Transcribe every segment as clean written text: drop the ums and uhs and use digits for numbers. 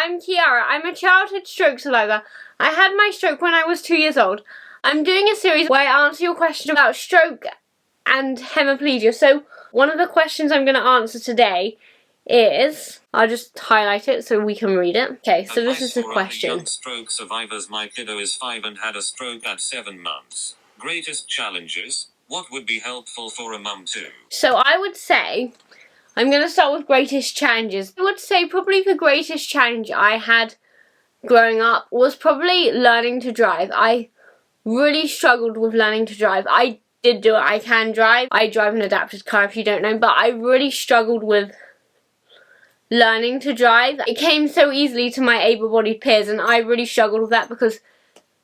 I'm Chiara. I'm a childhood stroke survivor. I had my stroke when I was 2 years old. I'm doing a series where I answer your question about stroke and hemiplegia. So one of the questions I'm going to answer today is, I'll just highlight it so we can read it. Okay, so this is the question. Young stroke survivors. My kiddo is 5 and had a stroke at 7 months. Greatest challenges? What would be helpful for a mum too? So I would say, I'm going to start with greatest challenges. I would say probably the greatest challenge I had growing up was probably learning to drive. I really struggled with learning to drive. I did do it. I can drive. I drive an adapted car if you don't know, but I really struggled with learning to drive. It came so easily to my able-bodied peers, and I really struggled with that because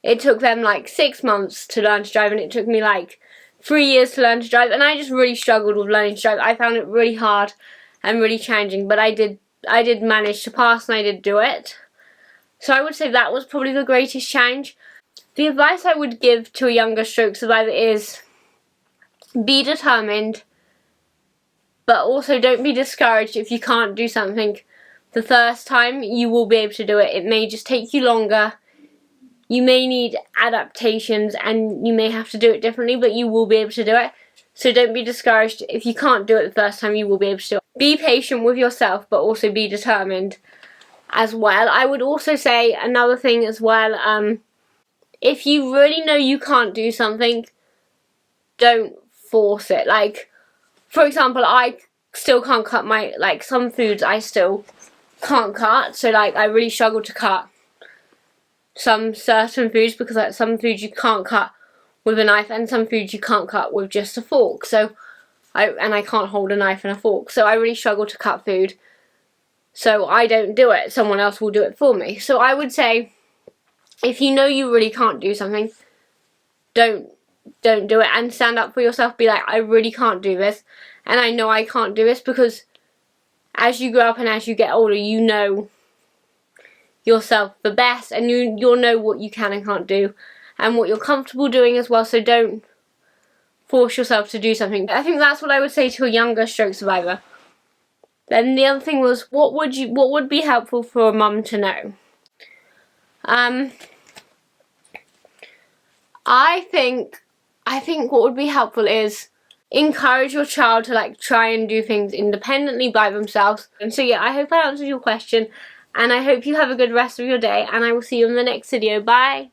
it took them like 6 months to learn to drive, and it took me like 3 years to learn to drive, and I just really struggled with learning to drive. I found it really hard and really challenging, but I did manage to pass, and I did do it. So I would say that was probably the greatest challenge. The advice I would give to a younger stroke survivor is be determined, but also don't be discouraged if you can't do something the first time. You will be able to do it. It may just take you longer. You may need adaptations and you may have to do it differently, but you will be able to do it. So don't be discouraged. If you can't do it the first time, you will be able to do it. Be patient with yourself, but also be determined as well. I would also say another thing as well, if you really know you can't do something, don't force it. Like, for example, I still can't cut my, like, some foods I still can't cut. So, like, I really struggle to cut some certain foods because, like, some foods you can't cut with a knife and some foods you can't cut with just a fork. So, I can't hold a knife and a fork. So, I really struggle to cut food. So, I don't do it. Someone else will do it for me. So, I would say, if you know you really can't do something, don't do it, and stand up for yourself. Be like, I really can't do this, and I know I can't do this, because as you grow up and as you get older, you know yourself the best, and you'll know what you can and can't do and what you're comfortable doing as well. So don't force yourself to do something. I think that's what I would say to a younger stroke survivor. Then the other thing was, what would be helpful for a mum to know? I think what would be helpful is encourage your child to, like, try and do things independently by themselves. And so yeah, I hope I answered your question, and I hope you have a good rest of your day, and I will see you in the next video. Bye!